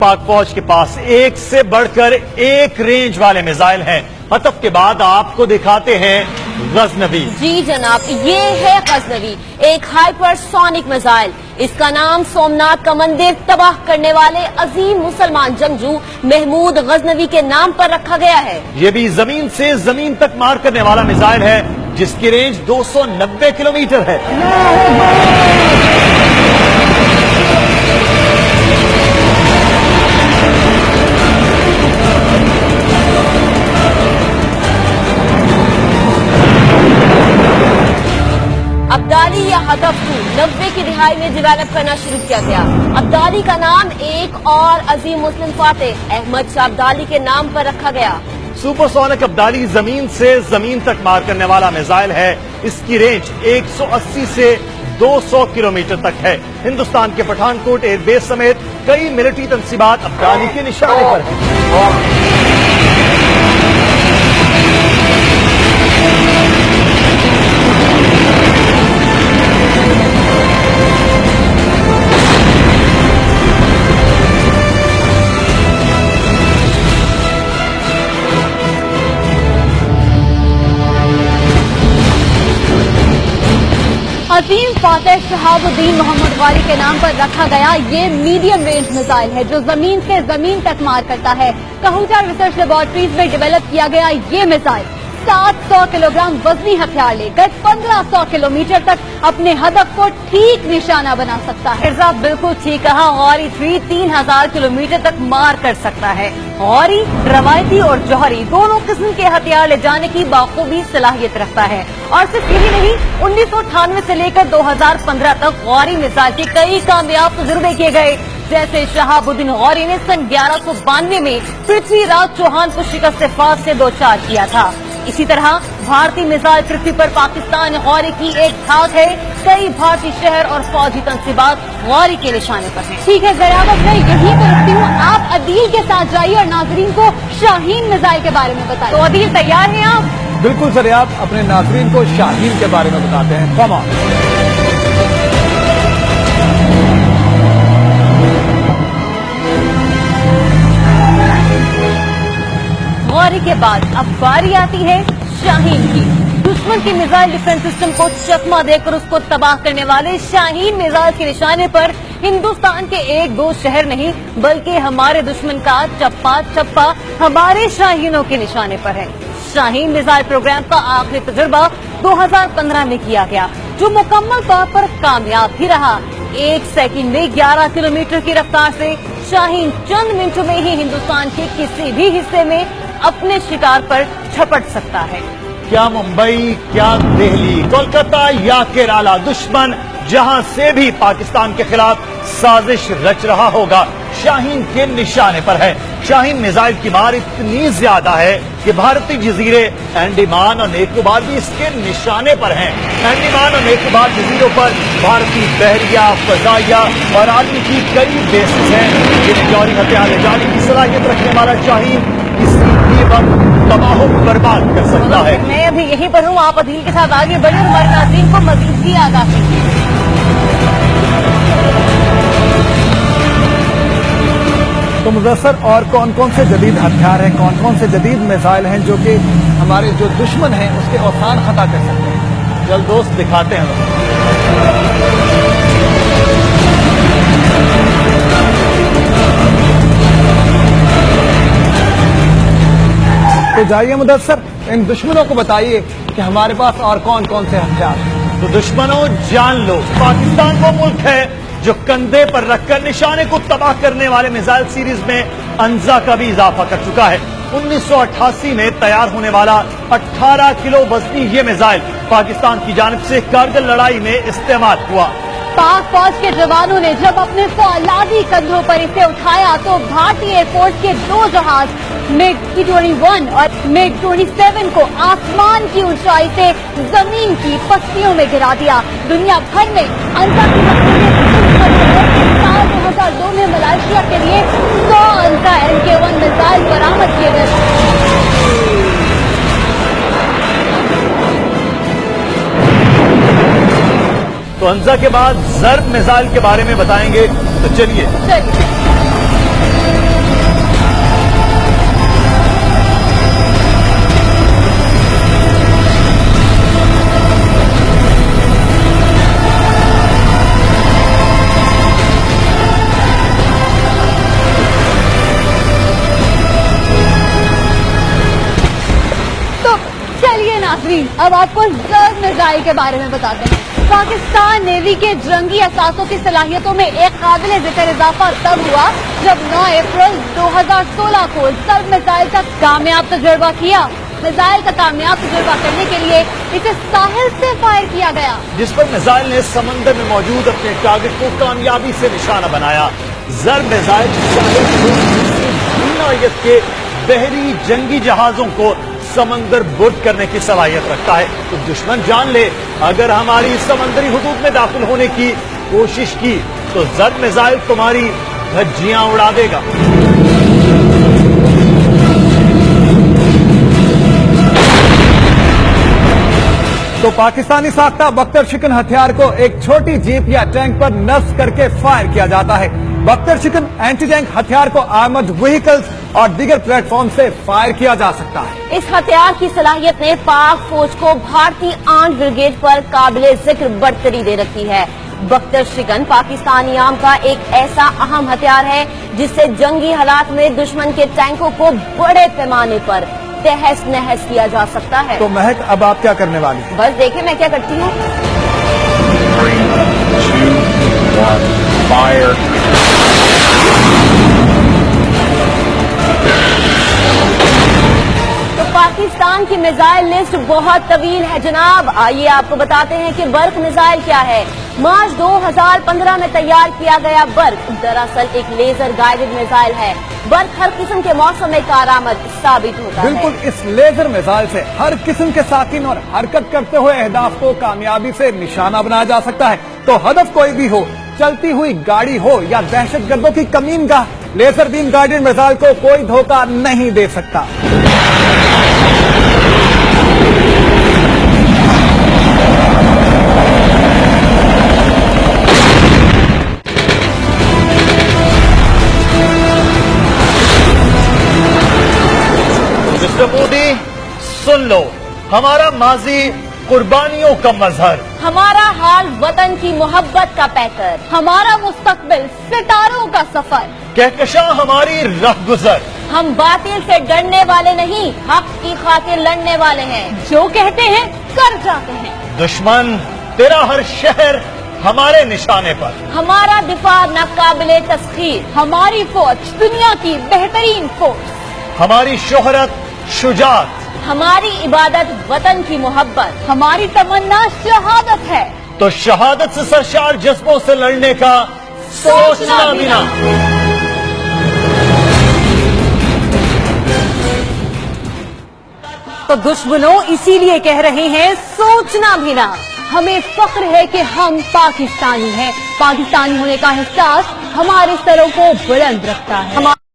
पाक फौज के पास एक से बढ़कर एक रेंज वाले मिसाइल हैं। हतफ के बाद आपको दिखाते हैं गजनवी। जी जनाब, ये है गजनवी, एक हाइपरसोनिक मिसाइल। इसका नाम सोमनाथ का मंदिर तबाह करने वाले अजीम मुसलमान जंगजू महमूद गजनवी के नाम पर रखा गया है। ये भी जमीन से जमीन तक मार करने वाला मिसाइल है, जिसकी रेंज 290 किलोमीटर है। अब्दाली या हदफ 90 की दिहाई में डेवलप करना शुरू किया गया। अब्दाली का नाम एक और अजीम मुस्लिम फातेह अहमद शाह अब्दाली के नाम पर रखा गया। सुपरसोनिक अब्दाली जमीन से जमीन तक मार करने वाला मिसाइल है। इसकी रेंज 180 से 200 किलोमीटर तक है। हिंदुस्तान के पठानकोट एयरबेस समेत कई मिलिट्री तंसीबात अब्दाली के निशाने पर हैं। अजीम फातेह शहाबुद्दीन मोहम्मद गारी के नाम पर रखा गया ये मीडियम रेंज मिसाइल है, जो जमीन से जमीन तक मार करता है। कहूटा रिसर्च लेबोरेटरीज में डेवलप किया गया ये मिसाइल 700 किलोग्राम वजनी हथियार लेकर 1500 किलोमीटर तक अपने हदफ को ठीक निशाना बना सकता है। मिर्जा बिल्कुल ठीक कहा, गौरी 3000 किलोमीटर तक मार कर सकता है। गौरी रवायती और जौहरी दोनों किस्म के हथियार ले जाने की बाखूबी सलाहियत रखता है। और सिर्फ यही नहीं, 1998 से लेकर 2015 तक गौरी मिसाइल के कई कामयाब तजुर्बे किए गए। जैसे शहाबुद्दीन गौरी ने सन 1192 में पृथ्वीराज चौहान को शिकस्त फास से दो चार किया था। इसी तरह भारतीय मिसाइल पृथ्वी पर पाकिस्तान गौरी की एक धाक है। कई भारतीय शहर और फौजी तंसीबात गौरी के निशाने पर हैं। ठीक है जनाब, मैं यहीं पर रुकती हूँ। आप अदील के साथ जाइए और नाजरीन को शाहीन मिसाइल के बारे में बताइए। तो अदील तैयार हैं आप? बिल्कुल सर, आप अपने नाजरीन को शाहीन के बारे में बताते हैं। Come on. गौरी के बाद अब बारी आती है शाहीन की। दुश्मन की मिसाइल डिफेंस सिस्टम को चकमा देकर उसको तबाह करने वाले शाहीन मिसाइल के निशाने पर हिंदुस्तान के एक दो शहर नहीं, बल्कि हमारे दुश्मन का चप्पा चप्पा हमारे शाहीनों के निशाने पर है। शाहीन मिसाइल प्रोग्राम का आखिरी तजुर्बा 2015 में किया गया, जो मुकम्मल तौर पर कामयाब भी रहा। एक सेकंड में 11 किलोमीटर की रफ्तार से शाहीन चंद मिनटों में ही हिंदुस्तान के किसी भी हिस्से में अपने शिकार पर झपट सकता है। क्या मुंबई, क्या दिल्ली, कोलकाता या केरला, दुश्मन जहां से भी पाकिस्तान के खिलाफ साजिश रच रहा होगा, शाहीन के निशाने पर है। शाहीन मिसाइल की मार इतनी ज्यादा है कि भारतीय जजीरे अंडमान और निकोबार भी इसके निशाने पर हैं। अंडमान और निकोबार जजीरों पर भारतीय बहरिया, फजाइया और आर्मी की कई बेसिस हैं, जिन्हें जौहरी हथियार ले जाने की सलाहियत रखने वाला शाहीन किसी भी वक्त तबाह बर्बाद कर सकता है। मैं अभी यहीं पर हूँ, आप अदील के साथ आगे बढ़े और हमारे नाज़रीन को मज़ीद भी आगाह कीजिए। तो मुदस्सर, और कौन कौन से जदीद हथियार हैं, कौन कौन से जदीद मिसाइल हैं जो कि हमारे जो दुश्मन हैं उसके औसान खता कर सकते हैं? चल दोस्त दिखाते हैं। तो जाइए मुदस्सर, इन दुश्मनों को बताइए कि हमारे पास और कौन कौन से हथियार हैं। तो दुश्मनों जान लो, पाकिस्तान वो मुल्क है जो कंधे पर रखकर निशाने को तबाह करने वाले मिसाइल सीरीज में अंजा का भी इजाफा कर चुका है। 1988 में तैयार होने वाला 18 किलो वजनी ये मिसाइल पाकिस्तान की जानिब से कारगिल लड़ाई में इस्तेमाल हुआ। पाक फौज के जवानों ने जब अपने फौलादी कंधों पर इसे उठाया तो भारतीय एयरफोर्स के दो जहाज मिग 21 और मिग 27 को आसमान की ऊंचाई से जमीन की पस्तियों में गिरा दिया। दुनिया भर में अंजा की साल 2002 में मलेशिया के लिए 100 अंजा MK1 मिसाइल बरामद किए गए। तो अंजा के बाद ज़र्ब मिसाइल के बारे में बताएंगे, तो चलिए। नाज़रीन, अब आपको ज़र्ब मिसाइल के बारे में बताते हैं। पाकिस्तान नेवी के जंगी असासों की सलाहियतों में एक काबिल जिक्र इजाफा तब हुआ जब 9 अप्रैल 2016 को ज़र्ब मिसाइल का कामयाब तजुर्बा किया। मिसाइल का कामयाब तजुर्बा करने के लिए इसे साहिल से फायर किया गया, जिस पर मिसाइल ने समंदर में मौजूद अपने टारगेट को कामयाबी से निशाना बनाया। ज़र्ब मिसाइल नौयत के बहरी जंगी जहाजों को समंदर बुर्द करने की सलाहियत रखता है। तो दुश्मन जान ले, अगर हमारी समंदरी हुदूद में दाखिल होने की कोशिश की तो ज़र्ब मिसाइल तुम्हारी धज्जियां उड़ा देगा। तो पाकिस्तानी साख्ता बख्तर शिकन हथियार को एक छोटी जीप या टैंक पर नस्ब करके फायर किया जाता है। बख्तर शिकन एंटी टैंक हथियार को आर्मर्ड व्हीकल्स और दीगर प्लेटफॉर्म से फायर किया जा सकता है। इस हथियार की सलाहियत ने पाक फौज को भारतीय आर्म्ड ब्रिगेड पर काबिले जिक्र बढ़तरी दे रखी है। बख्तर शिकन पाकिस्तानी आर्म का एक ऐसा अहम हथियार है जिससे जंगी हालात में दुश्मन के टैंकों को बड़े पैमाने पर तहस नहस किया जा सकता है। तो महक, अब आप क्या करने वाली हैं? बस देखें मैं क्या करती हूँ। 3, 2, 1, fire. तो पाकिस्तान की मिसाइल लिस्ट बहुत तवील है जनाब। आइए आपको बताते हैं कि बर्क मिसाइल क्या है। मार्च 2015 में तैयार किया गया बर्क दरअसल एक लेजर गाइडेड मिसाइल है। बर्क हर किस्म के मौसम में कारआमद साबित होता है। बिल्कुल, इस लेजर मिसाइल से हर किस्म के साकिन और हरकत करते हुए अहदाफ को कामयाबी से निशाना बनाया जा सकता है। तो हदफ कोई भी हो, चलती हुई गाड़ी हो या दहशतगर्दों की कमीनगाह, लेजर बीम गाइडेड मिसाइल को कोई धोखा नहीं दे सकता। मिस्टर मोदी, सुन लो, हमारा माजी कुर्बानियों का मजहर, हमारा हाल वतन की मोहब्बत का पैकर, हमारा मुस्तकबिल सितारों का सफर। कहकशां हमारी राह गुजर। हम बातिल से डरने वाले नहीं, हक की खातिर लड़ने वाले हैं। जो कहते हैं कर जाते हैं। दुश्मन तेरा हर शहर हमारे निशाने पर। हमारा दिफा नाकाबिले तस्खीर, हमारी फौज दुनिया की बेहतरीन फौज। हमारी शोहरत शुजात, हमारी इबादत वतन की मोहब्बत। हमारी तमन्ना शहादत है। तो शहादत से सरशार जज्बों से लड़ने का सोचना भी ना। तो दुश्मनों इसीलिए कह रहे हैं सोचना भी ना। हमें फख्र है कि हम पाकिस्तानी हैं। पाकिस्तानी होने का एहसास हमारे सरों को बुलंद रखता है।